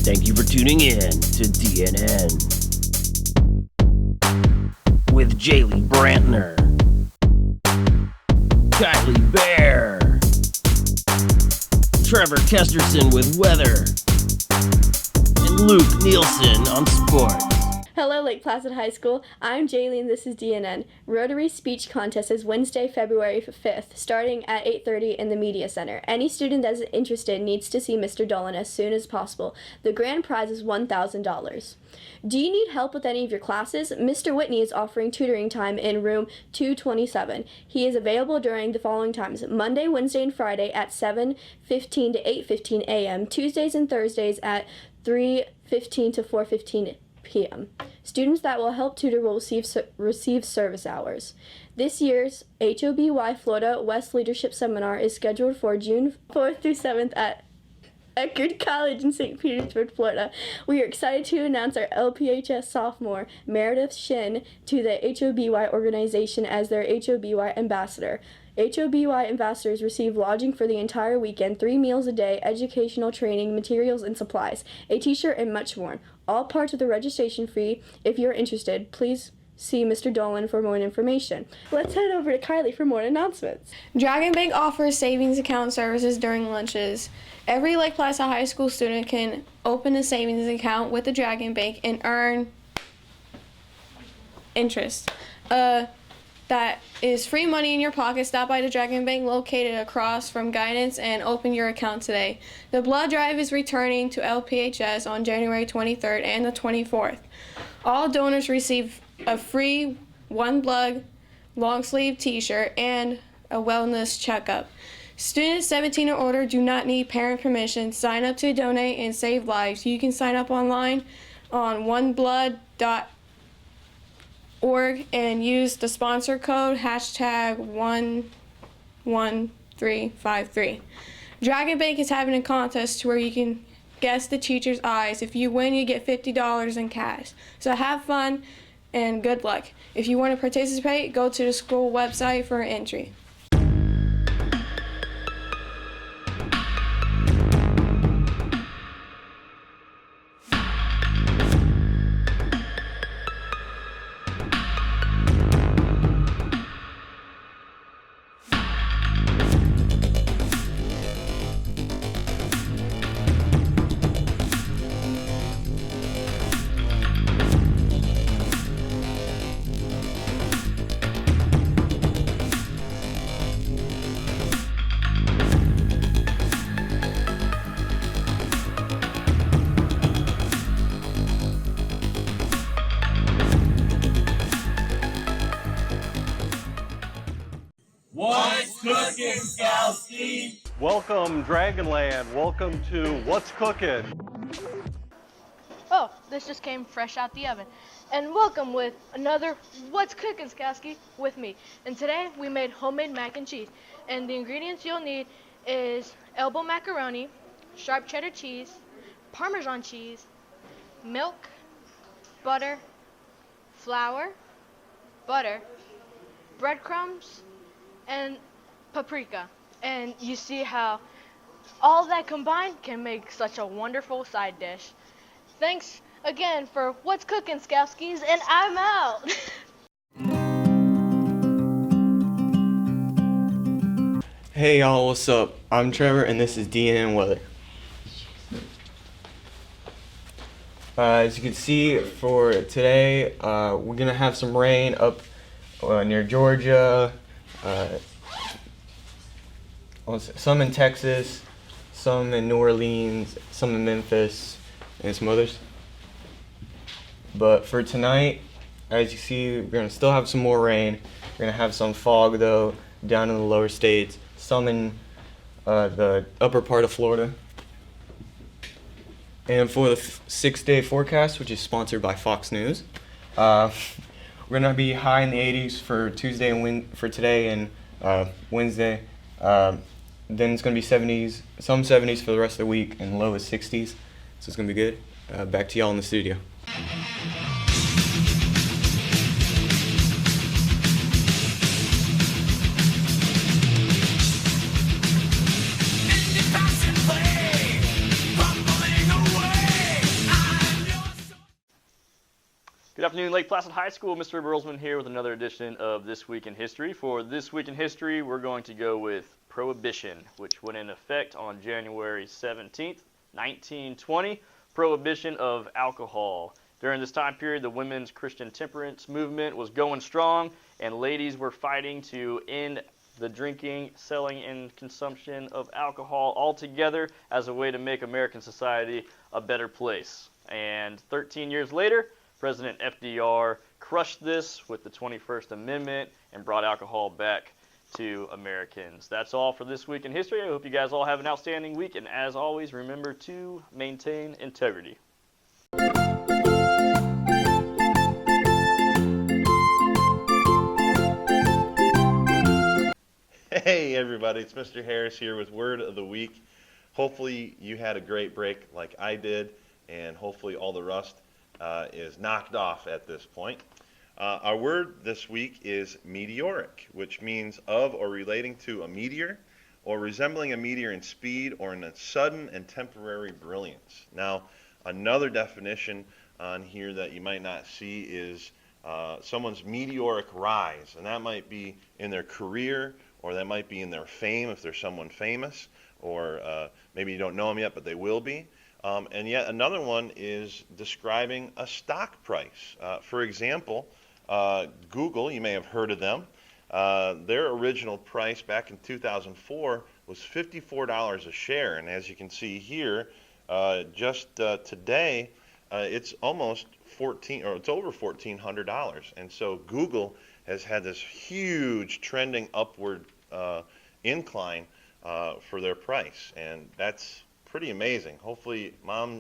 Thank you for tuning in to DNN with Jaylee Brantner, Kylie Bear, Trevor Kesterson with weather, and Luke Nielsen on sports. Hello, Lake Placid High School. I'm Jaylee and this is DNN. Rotary Speech Contest is Wednesday, February 5th, starting at 8:30 in the Media Center. Any student that is interested needs to see Mr. Dolan as soon as possible. The grand prize is $1,000. Do you need help with any of your classes? Mr. Whitney is offering tutoring time in room 227. He is available during the following times: Monday, Wednesday, and Friday at 7:15 to 8:15 a.m., Tuesdays and Thursdays at 3:15 to 4:15 p.m. Students that will help tutor will receive service hours. This year's HOBY Florida West Leadership Seminar is scheduled for June 4th through 7th at Eckerd College in St. Petersburg, Florida. We are excited to announce our LPHS sophomore, Meredith Shin, to the HOBY organization as their HOBY ambassador. HOBY ambassadors receive lodging for the entire weekend, 3 meals a day, educational training, materials and supplies, a t-shirt, and much more. All parts of the registration fee. If you're interested, please see Mr. Dolan for more information. Let's head over to Kylie for more announcements. Dragon Bank offers savings account services during lunches. Every Lake Placid High School student can open a savings account with the Dragon Bank and earn interest. That is free money in your pocket. Stop by the Dragon Bank located across from Guidance and open your account today. The blood drive is returning to LPHS on January 23rd and the 24th. All donors receive a free One Blood long sleeve t-shirt and a wellness checkup. Students 17 or older do not need parent permission. Sign up to donate and save lives. You can sign up online on oneblood.org and use the sponsor code #11353. Dragon Bank is having a contest where you can guess the teacher's eyes. If you win, you get $50 in cash. So have fun and good luck. If you want to participate, go to the school website for an entry. What's cooking, Scoutsy? Welcome, Dragonland. Welcome to What's Cooking. Oh, this just came fresh out the oven. And welcome with another What's Cooking, Skowski with me. And today we made homemade mac and cheese. And the ingredients you'll need is elbow macaroni, sharp cheddar cheese, Parmesan cheese, milk, butter, flour, butter, breadcrumbs, and paprika. And you see how all that combined can make such a wonderful side dish. Thanks again for What's Cooking, Skowskis, and I'm out. Hey y'all, what's up? I'm Trevor and this is DNN Weather. As you can see for today, we're gonna have some rain up near Georgia, some in Texas, some in New Orleans, some in Memphis, and some others. But for tonight, as you see, we're gonna still have some more rain. We're gonna have some fog though, down in the lower states, some in the upper part of Florida. And for the 6-day forecast, which is sponsored by Fox News, we're gonna be high in the 80s for Tuesday and for today and Wednesday. Then it's gonna be 70s, some 70s for the rest of the week, and low is 60s. So it's gonna be good. Back to y'all in the studio. Indie passion play, rumbling away. Good afternoon, Lake Placid High School. Mr. Burlesman here with another edition of This Week in History. For This Week in History, we're going to go with Prohibition, which went in effect on January 17th, 1920. Prohibition of alcohol. During this time period, the women's Christian temperance movement was going strong, and ladies were fighting to end the drinking, selling, and consumption of alcohol altogether as a way to make American society a better place. And 13 years later, President FDR crushed this with the 21st Amendment and brought alcohol back to Americans. That's all for This Week in History. I hope you guys all have an outstanding week, and as always, remember to maintain integrity. Hey everybody, it's Mr. Harris here with Word of the Week. Hopefully you had a great break like I did, and hopefully all the rust is knocked off at this point. Our word this week is meteoric, which means of or relating to a meteor, or resembling a meteor in speed or in its sudden and temporary brilliance. Now, another definition on here that you might not see is someone's meteoric rise, and that might be in their career, or that might be in their fame if they're someone famous, or maybe you don't know them yet, but they will be. And yet another one is describing a stock price. For example, Google, you may have heard of them. Their original price back in 2004 was $54 a share. And as you can see here, just today, it's almost it's over $1,400. And so Google has had this huge trending upward incline for their price. And that's pretty amazing. Hopefully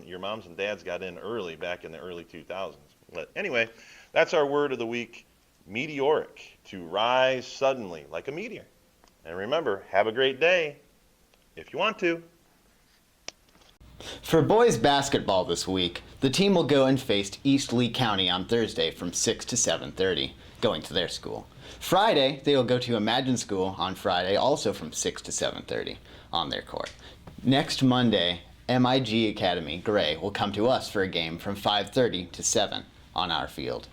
your moms and dads got in early back in the early 2000s. But anyway, that's our word of the week, meteoric, to rise suddenly like a meteor. And remember, have a great day if you want to. For boys basketball this week, the team will go and face East Lee County on Thursday from 6 to 7:30, going to their school. Friday, they will go to Imagine School on Friday, also from 6 to 7:30 on their court. Next Monday, MIG Academy Gray will come to us for a game from 5:30 to 7 on our field.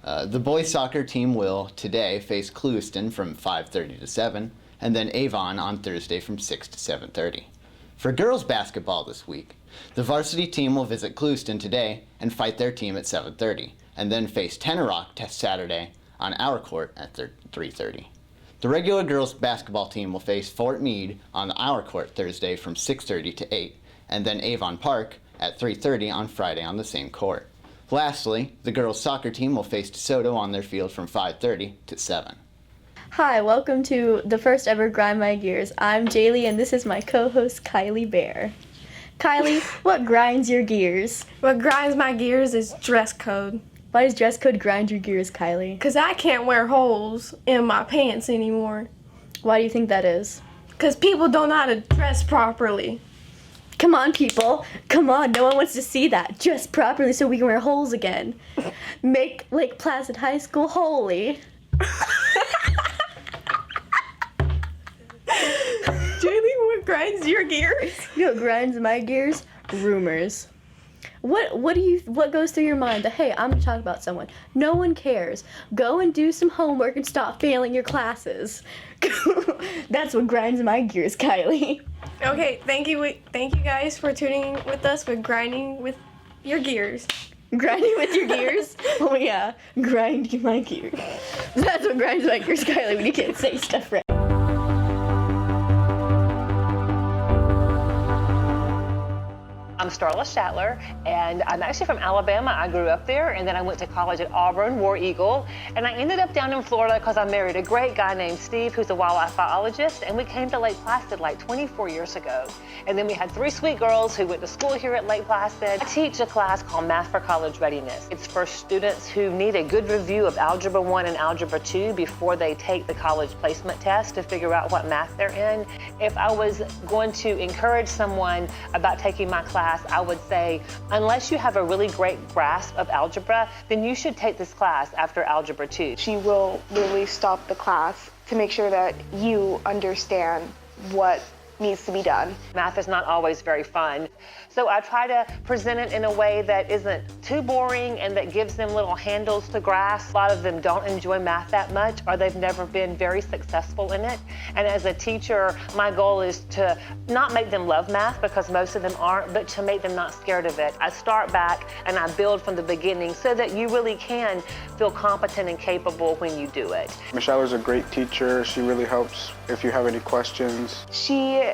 The boys soccer team will today face Clewiston from 5:30 to 7, and then Avon on Thursday from 6 to 7:30. For girls basketball this week, the varsity team will visit Clewiston today and fight their team at 7:30, and then face Tenorock Saturday on our court at 3:30. The regular girls basketball team will face Fort Meade on our court Thursday from 6:30 to 8, and then Avon Park at 3:30 on Friday on the same court. Lastly, the girls soccer team will face DeSoto on their field from 5:30 to 7. Hi, welcome to the first ever Grind My Gears. I'm Jaylee, and this is my co-host Kylie Bear. Kylie, what grinds your gears? What grinds my gears is dress code. Why does dress code grind your gears, Kylie? Because I can't wear holes in my pants anymore. Why do you think that is? Because people don't know how to dress properly. Come on, people. Come on, no one wants to see that. Dress properly so we can wear holes again. Make Lake Placid High School holy. Jaylee, what grinds your gears? You know what grinds my gears? Rumors. What goes through your mind that, hey, I'm gonna talk about someone? No one cares. Go and do some homework and stop failing your classes. That's what grinds my gears, Kylie. Okay, thank you guys for tuning in with us with Grinding with Your Gears. Grinding with your gears? Oh yeah, grind my gears. That's what grinds my gears, Kylie, when you can't say stuff right. I'm Starla Shatler, and I'm actually from Alabama. I grew up there, and then I went to college at Auburn, War Eagle, and I ended up down in Florida because I married a great guy named Steve, who's a wildlife biologist, and we came to Lake Placid like 24 years ago. And then we had 3 sweet girls who went to school here at Lake Placid. I teach a class called Math for College Readiness. It's for students who need a good review of Algebra 1 and Algebra 2 before they take the college placement test to figure out what math they're in. If I was going to encourage someone about taking my class, I would say, unless you have a really great grasp of algebra, then you should take this class after Algebra 2. She will really stop the class to make sure that you understand what needs to be done. Math is not always very fun, so I try to present it in a way that isn't too boring and that gives them little handles to grasp. A lot of them don't enjoy math that much, or they've never been very successful in it. And as a teacher, my goal is to not make them love math, because most of them aren't, but to make them not scared of it. I start back and I build from the beginning so that you really can feel competent and capable when you do it. Michelle is a great teacher. She really helps if you have any questions. She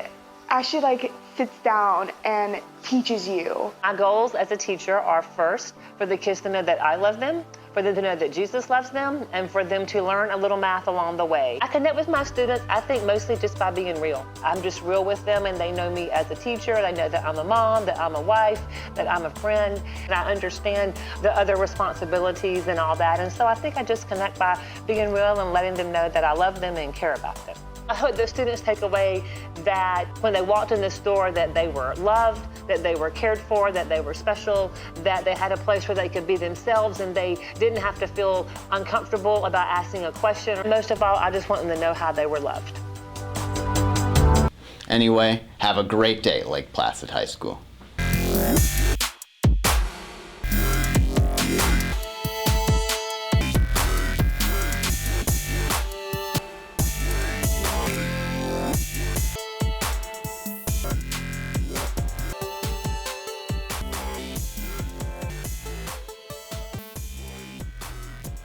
actually sits down and teaches you. My goals as a teacher are, first, for the kids to know that I love them, for them to know that Jesus loves them, and for them to learn a little math along the way. I connect with my students, I think, mostly just by being real. I'm just real with them, and they know me as a teacher. They know that I'm a mom, that I'm a wife, that I'm a friend, and I understand the other responsibilities and all that. And so I think I just connect by being real and letting them know that I love them and care about them. I hope the students take away that when they walked in the store, that they were loved, that they were cared for, that they were special, that they had a place where they could be themselves and they didn't have to feel uncomfortable about asking a question. Most of all, I just want them to know how they were loved. Anyway, have a great day at Lake Placid High School.